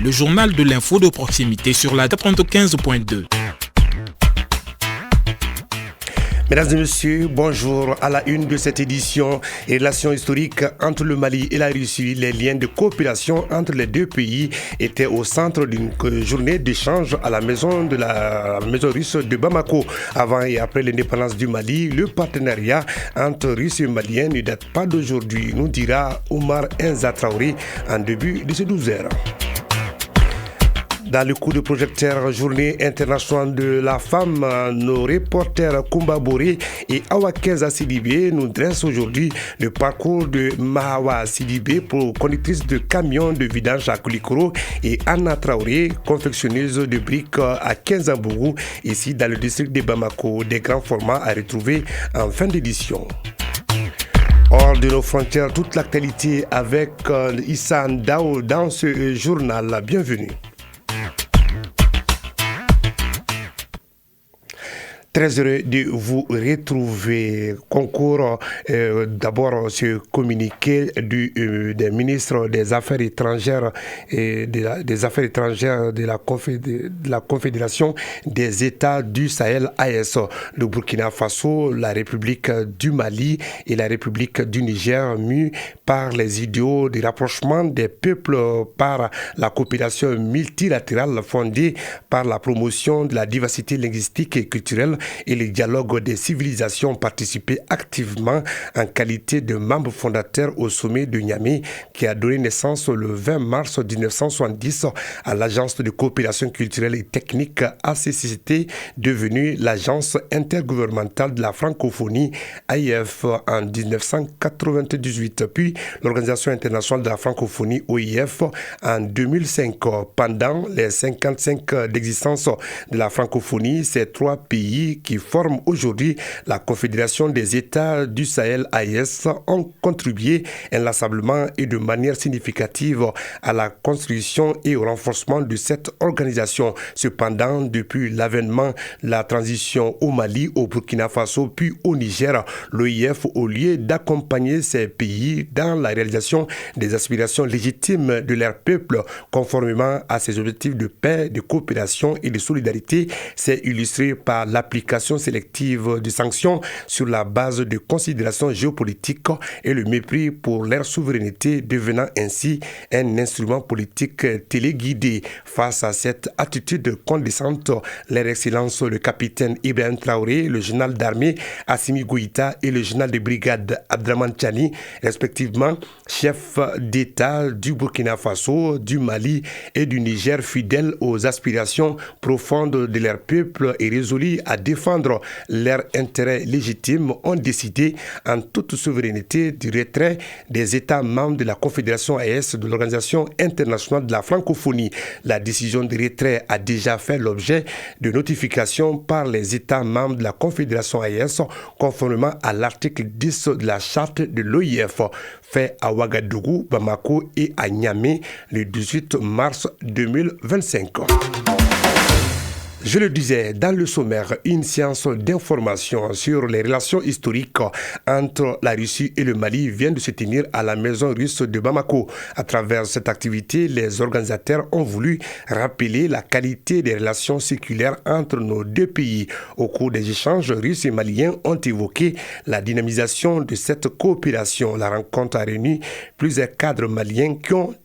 le journal de l'info de proximité sur la 95.2. Mesdames et messieurs, bonjour. À la une de cette édition, les relations historiques entre le Mali et la Russie, les liens de coopération entre les deux pays étaient au centre d'une journée d'échange à la maison russe de Bamako. Avant et après l'indépendance du Mali, le partenariat entre Russes et Maliens ne date pas d'aujourd'hui, nous dira Oumar Enza Traoré en début de ces 12 heures. Dans le coup de projecteur Journée internationale de la femme, nos reporters Koumba Boré et Awa Kenza Sidibé nous dressent aujourd'hui le parcours de Mahawa Sidibé, conductrice de camion de vidange à Koulikoro, et Anna Traoré, confectionneuse de briques à Kenzambourou, ici dans le district de Bamako. Des grands formats à retrouver en fin d'édition. Hors de nos frontières, toute l'actualité avec Issa Ndao dans ce journal. Bienvenue. Très heureux de vous retrouver. Concours d'abord ce communiqué des ministres des Affaires étrangères et des Affaires étrangères de la Confédération des États du Sahel AES, le Burkina Faso, la République du Mali et la République du Niger, mus par les idéaux du rapprochement des peuples par la coopération multilatérale fondée par la promotion de la diversité linguistique et culturelle et le dialogue des civilisations, participé activement en qualité de membre fondateur au sommet de Niamey qui a donné naissance le 20 mars 1970 à l'Agence de coopération culturelle et technique ACCT, devenue l'Agence intergouvernementale de la francophonie AIF en 1998, puis l'Organisation internationale de la francophonie OIF en 2005. Pendant les 55 d'existence de la francophonie, ces trois pays qui forment aujourd'hui la Confédération des États du Sahel AES ont contribué inlassablement et de manière significative à la construction et au renforcement de cette organisation. Cependant, depuis l'avènement de la transition au Mali, au Burkina Faso puis au Niger, l'OIF, au lieu d'accompagner ces pays dans la réalisation des aspirations légitimes de leur peuple, conformément à ses objectifs de paix, de coopération et de solidarité, s'est illustré par l'application sélective de sanctions sur la base de considérations géopolitiques et le mépris pour leur souveraineté, devenant ainsi un instrument politique téléguidé. Face à cette attitude condescendante, leur excellence le capitaine Ibrahim Traoré, le général d'armée Assimi Goïta et le général de brigade Abdraman Tchani, respectivement chefs d'État du Burkina Faso, du Mali et du Niger, fidèles aux aspirations profondes de leur peuple et résolus à défendre leurs intérêts légitimes, ont décidé en toute souveraineté du retrait des États membres de la Confédération AES de l'Organisation internationale de la francophonie. La décision de retrait a déjà fait l'objet de notifications par les États membres de la Confédération AES conformément à l'article 10 de la charte de l'OIF, fait à Ouagadougou, Bamako et à Niamey le 18 mars 2025. Je le disais, dans le sommaire, une séance d'information sur les relations historiques entre la Russie et le Mali vient de se tenir à la maison russe de Bamako. À travers cette activité, les organisateurs ont voulu rappeler la qualité des relations séculaires entre nos deux pays. Au cours des échanges, Russes et Maliens ont évoqué la dynamisation de cette coopération. La rencontre a réuni plusieurs cadres maliens qui ont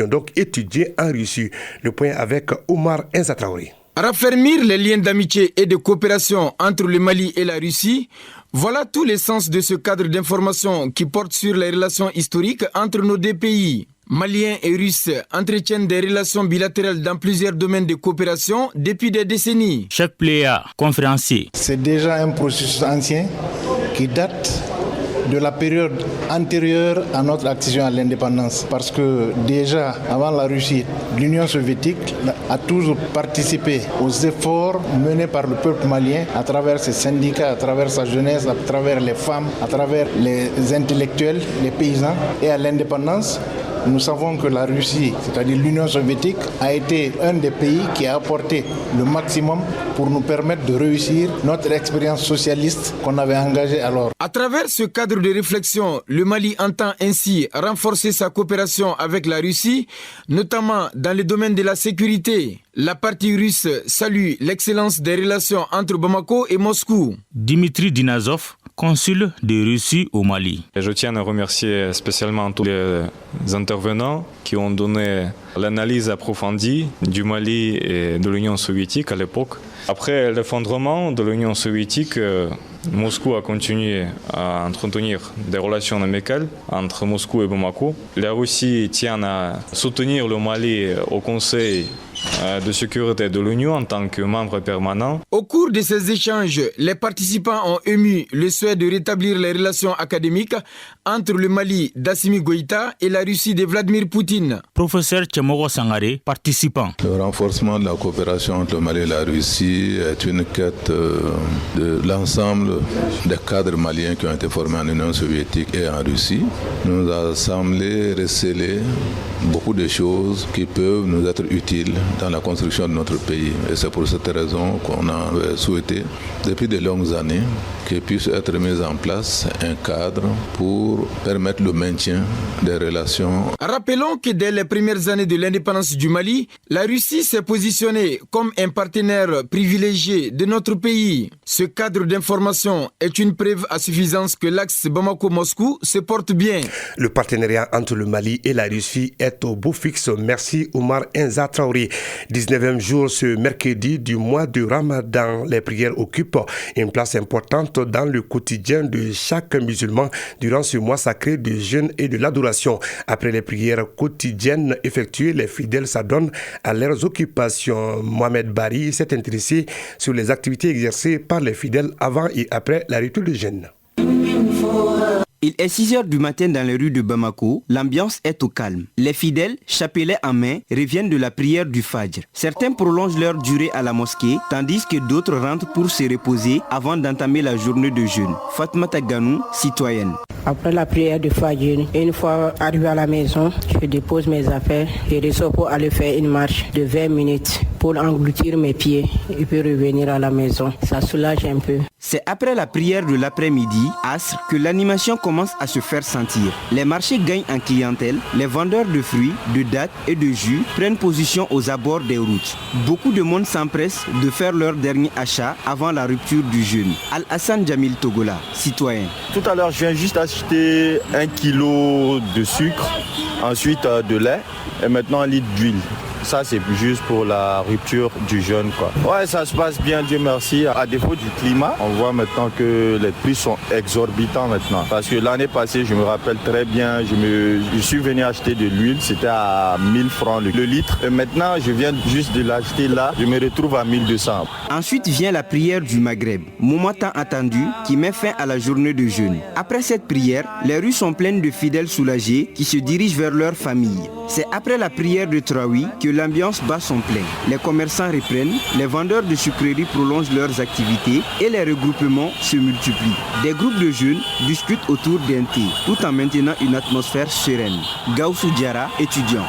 donc étudié en Russie. Le point avec Oumar Enza Traoré. Raffermir les liens d'amitié et de coopération entre le Mali et la Russie, voilà tout l'essence de ce cadre d'information qui porte sur les relations historiques entre nos deux pays. Maliens et Russes entretiennent des relations bilatérales dans plusieurs domaines de coopération depuis des décennies. Chaque pléa conférencier. C'est déjà un processus ancien qui date de la période antérieure à notre accession à l'indépendance. Parce que déjà, avant la Russie, l'Union soviétique a toujours participé aux efforts menés par le peuple malien à travers ses syndicats, à travers sa jeunesse, à travers les femmes, à travers les intellectuels, les paysans. Et à l'indépendance, Nous savons que la Russie, c'est-à-dire l'Union soviétique, a été un des pays qui a apporté le maximum pour nous permettre de réussir notre expérience socialiste qu'on avait engagée alors. À travers ce cadre de réflexion, le Mali entend ainsi renforcer sa coopération avec la Russie, notamment dans le domaine de la sécurité. La partie russe salue l'excellence des relations entre Bamako et Moscou. Dimitri Dinazov, consul de Russie au Mali. Et je tiens à remercier spécialement tous les intervenants qui ont donné l'analyse approfondie du Mali et de l'Union soviétique à l'époque. Après l'effondrement de l'Union soviétique, Moscou a continué à entretenir des relations amicales entre Moscou et Bamako. La Russie tient à soutenir le Mali au Conseil de sécurité de l'Union en tant que membre permanent. Au cours de ces échanges, les participants ont émis le souhait de rétablir les relations académiques entre le Mali d'Assimi Goïta et la Russie de Vladimir Poutine. Professeur Tchemogo Sangare, participant. Le renforcement de la coopération entre le Mali et la Russie est une quête de l'ensemble des cadres maliens qui ont été formés en Union soviétique et en Russie. Nous a semblé recéler beaucoup de choses qui peuvent nous être utiles dans la construction de notre pays. Et c'est pour cette raison qu'on a souhaité, depuis de longues années, qu'il puisse être mis en place un cadre pour permettre le maintien des relations. Rappelons que dès les premières années de l'indépendance du Mali, la Russie s'est positionnée comme un partenaire privilégié de notre pays. Ce cadre d'information est une preuve à suffisance que l'axe Bamako-Moscou se porte bien. Le partenariat entre le Mali et la Russie est au bout fixe. Merci Oumar Enza Traoré. 19e jour ce mercredi du mois de Ramadan. Les prières occupent une place importante dans le quotidien de chaque musulman durant ce mois sacré de jeûne et de l'adoration. Après les prières quotidiennes effectuées, les fidèles s'adonnent à leurs occupations. Mohamed Bari s'est intéressé sur les activités exercées par les fidèles avant et après la rituel de jeûne. Il est 6h du matin dans les rues de Bamako, l'ambiance est au calme. Les fidèles, chapelet en main, reviennent de la prière du Fajr. Certains prolongent leur durée à la mosquée, tandis que d'autres rentrent pour se reposer avant d'entamer la journée de jeûne. Fatmata Ganou, citoyenne. Après la prière du Fajr, une fois arrivé à la maison, je dépose mes affaires et ressors pour aller faire une marche de 20 minutes pour engloutir mes pieds et puis revenir à la maison. Ça soulage un peu. C'est après la prière de l'après-midi, Asr, que l'animation commence à se faire sentir. Les marchés gagnent en clientèle, les vendeurs de fruits, de dattes et de jus prennent position aux abords des routes. Beaucoup de monde s'empresse de faire leur dernier achat avant la rupture du jeûne. Al-Hassan Jamil Togola, citoyen. Tout à l'heure, je viens juste acheter 1 kilo de sucre, ensuite de lait et maintenant 1 litre d'huile. Ça, c'est juste pour la rupture du jeûne, quoi. Ouais, ça se passe bien, Dieu merci. À défaut du climat, on voit maintenant que les prix sont exorbitants maintenant. Parce que l'année passée, je me rappelle très bien, je suis venu acheter de l'huile, c'était à 1000 francs le litre. Et maintenant, je viens juste de l'acheter là, je me retrouve à 1200. Ensuite vient la prière du Maghreb, moment tant attendu qui met fin à la journée de jeûne. Après cette prière, les rues sont pleines de fidèles soulagés qui se dirigent vers leur famille. C'est après la prière de Traoui que l'ambiance bat son plein. Les commerçants reprennent, les vendeurs de sucreries prolongent leurs activités et les regroupements se multiplient. Des groupes de jeunes discutent autour d'un thé, tout en maintenant une atmosphère sereine. Gaussou Diara, étudiant.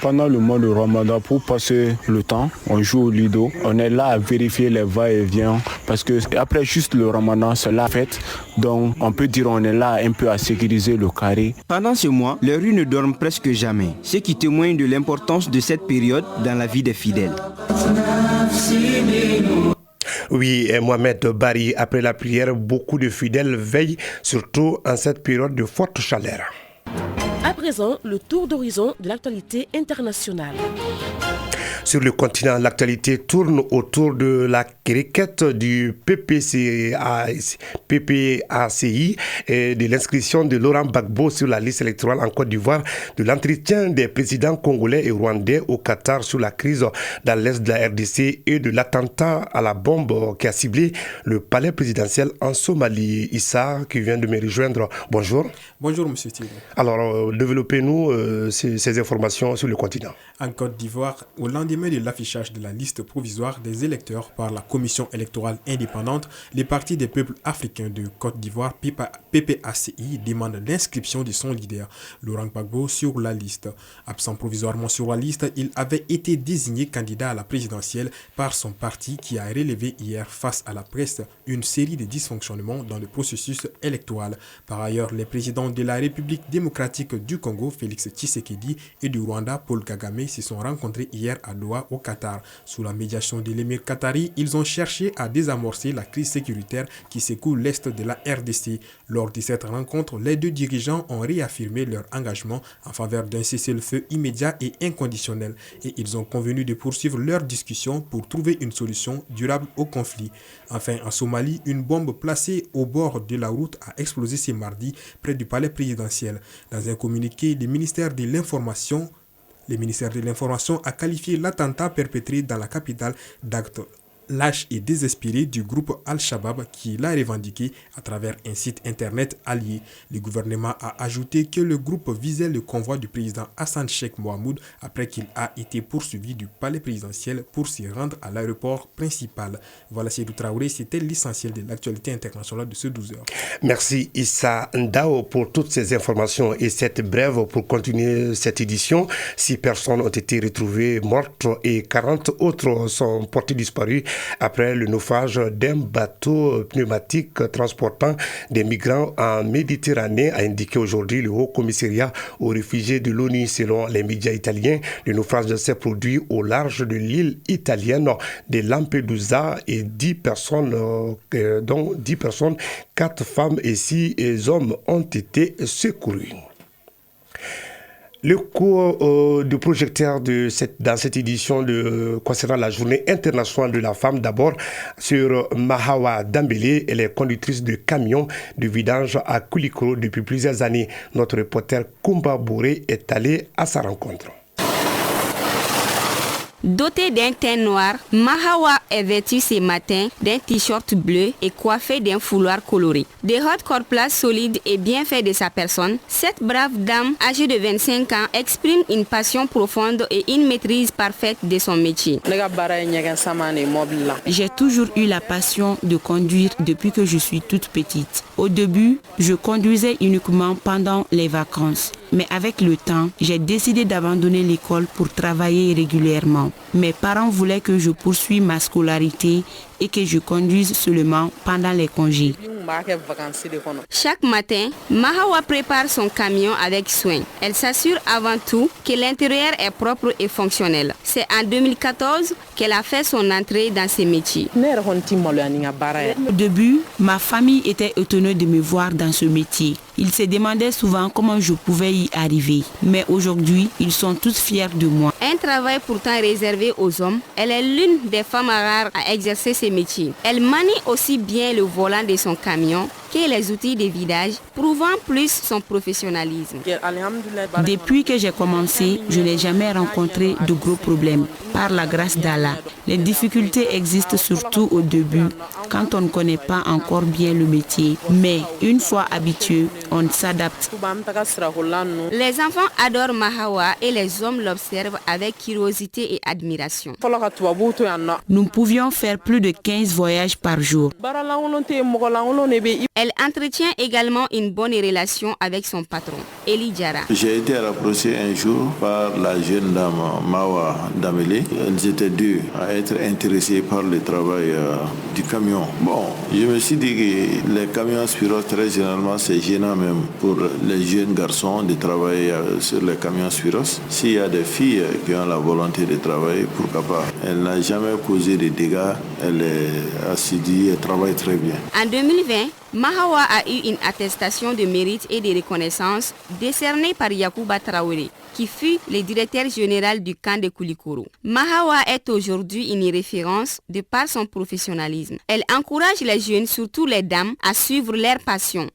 Pendant le mois de Ramadan, pour passer le temps, on joue au Lido. On est là à vérifier les va-et-vient parce que après juste le Ramadan, c'est la fête. Donc on peut dire on est là un peu à sécuriser le carré. Pendant ce mois, les rues ne dorment presque jamais, ce qui témoigne de l'importance de cette période dans la vie des fidèles. Oui, Mohamed Bari, après la prière, beaucoup de fidèles veillent, surtout en cette période de forte chaleur. À présent, le tour d'horizon de l'actualité internationale. Sur le continent, l'actualité tourne autour de la requête du PPACI et de l'inscription de Laurent Gbagbo sur la liste électorale en Côte d'Ivoire, de l'entretien des présidents congolais et rwandais au Qatar sur la crise dans l'est de la RDC et de l'attentat à la bombe qui a ciblé le palais présidentiel en Somalie. Issa, qui vient de me rejoindre, bonjour. Bonjour, monsieur Thierry. Alors, développons Développez-nous ces informations sur le continent. En Côte d'Ivoire, au lendemain de l'affichage de la liste provisoire des électeurs par la Commission électorale indépendante, les partis des peuples africains de Côte d'Ivoire, PPACI, demandent l'inscription de son leader, Laurent Gbagbo, sur la liste. Absent provisoirement sur la liste, il avait été désigné candidat à la présidentielle par son parti qui a relevé hier face à la presse une série de dysfonctionnements dans le processus électoral. Par ailleurs, les présidents de la République démocratique du Congo, Félix Tshisekedi, et du Rwanda, Paul Kagame, se sont rencontrés hier à Doha, au Qatar. Sous la médiation de l'émir qatari, ils ont cherché à désamorcer la crise sécuritaire qui secoue l'est de la RDC. Lors de cette rencontre, les deux dirigeants ont réaffirmé leur engagement en faveur d'un cessez-le-feu immédiat et inconditionnel, et ils ont convenu de poursuivre leurs discussions pour trouver une solution durable au conflit. Enfin, en Somalie, une bombe placée au bord de la route a explosé ce mardi près du palais présidentiel. Dans un communiqué, le ministère de l'Information a qualifié l'attentat perpétré dans la capitale d'acte lâche et désespéré du groupe Al-Shabaab qui l'a revendiqué à travers un site internet allié. Le gouvernement a ajouté que le groupe visait le convoi du président Hassan Sheikh Mohamoud après qu'il a été poursuivi du palais présidentiel pour s'y rendre à l'aéroport principal. Voilà, Seydou Traoré, c'était l'essentiel de l'actualité internationale de ce 12h. Merci Issa Ndao pour toutes ces informations et cette brève pour continuer cette édition. 6 personnes ont été retrouvées mortes et 40 autres sont portées disparues après le naufrage d'un bateau pneumatique transportant des migrants en Méditerranée, a indiqué aujourd'hui le Haut-Commissariat aux réfugiés de l'ONU. Selon les médias italiens, le naufrage s'est produit au large de l'île italienne de Lampedusa et 10 personnes, 4 femmes et 6 hommes ont été secourus. Le coup de projecteur dans cette édition concernant la journée internationale de la femme, d'abord sur Mahawa Dambélé, elle est conductrice de camion de vidange à Koulikoro depuis plusieurs années. Notre reporter Kumba Bouré est allé à sa rencontre. Dotée d'un teint noir, Mahawa est vêtue ce matin d'un t-shirt bleu et coiffée d'un foulard coloré. Des hautes corplaces solides et bien faits de sa personne, cette brave dame âgée de 25 ans exprime une passion profonde et une maîtrise parfaite de son métier. J'ai toujours eu la passion de conduire depuis que je suis toute petite. Au début, je conduisais uniquement pendant les vacances. Mais avec le temps, j'ai décidé d'abandonner l'école pour travailler régulièrement. Mes parents voulaient que je poursuive ma scolarité et que je conduise seulement pendant les congés. Chaque matin, Mahawa prépare son camion avec soin. Elle s'assure avant tout que l'intérieur est propre et fonctionnel. C'est en 2014 qu'elle a fait son entrée dans ce métier. Au début, ma famille était étonnée de me voir dans ce métier. Ils se demandaient souvent comment je pouvais y arriver. Mais aujourd'hui, ils sont tous fiers de moi. Un travail pourtant réservé aux hommes, elle est l'une des femmes rares à exercer ce métier. Elle manie aussi bien le volant de son camion que les outils de vidage, prouvant plus son professionnalisme. Depuis que j'ai commencé, je n'ai jamais rencontré de gros problèmes. Par la grâce d'Allah, les difficultés existent surtout au début, quand on ne connaît pas encore bien le métier. Mais une fois habitué, on s'adapte. Les enfants adorent Mahawa et les hommes l'observent avec curiosité et admiration. Nous pouvions faire plus de 15 voyages par jour. Elle entretient également une bonne relation avec son patron, Eli Diara. J'ai été rapproché un jour par la jeune dame Mawa Dambélé. Elles étaient deux à être intéressées par le travail du camion. Bon, je me suis dit que les camions Spiros, très généralement, c'est gênant même pour les jeunes garçons de travailler sur les camions Spiros. S'il y a des filles qui ont la volonté de travailler, pourquoi pas. Elle n'a jamais causé de dégâts, elle est assidue, elle travaille très bien. En 2020, Mahawa a eu une attestation de mérite et de reconnaissance décernée par Yacouba Traoré, qui fut le directeur général du camp de Koulikoro. Mahawa est aujourd'hui une référence de par son professionnalisme. Elle encourage les jeunes, surtout les dames, à suivre leur passion.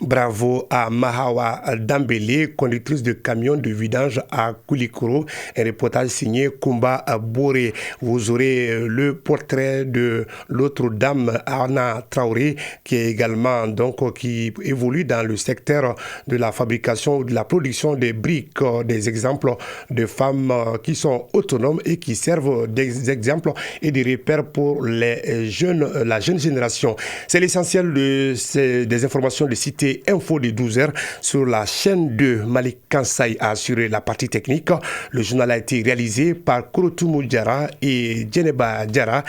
Bravo à Mahawa Dambélé, conductrice de camion de vidange à Koulikoro. Un reportage signé Kumba Boré. Vous aurez le portrait de l'autre dame, Anna Traoré, qui est également qui évolue dans le secteur de la fabrication, de la production des briques. Des exemples de femmes qui sont autonomes et qui servent d'exemples et de repères pour la jeune génération. C'est l'essentiel des informations de Cité Info de 12h sur la chaîne 2. Malik Kansai a assuré la partie technique. Le journal a été réalisé par Kouroutoumou Diara et Djeneba Diara.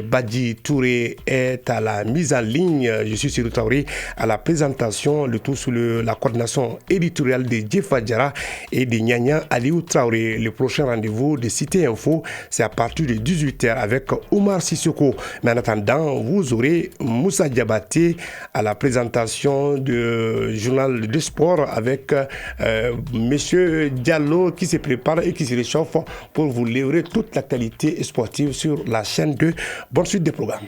Badi Touré est à la mise en ligne. Je suis Sirou Traoré à la présentation, le tout sous la coordination éditoriale de Djefa Diara et de Nyanya Aliou Traoré. Le prochain rendez-vous de Cité Info, c'est à partir de 18h avec Oumar Sissoko. Mais en attendant, vous aurez Moussa Diabaté à la présentation du journal de sport avec Monsieur Diallo qui se prépare et qui se réchauffe pour vous livrer toute l'actualité sportive sur la chaîne 2. Bonne suite des programmes.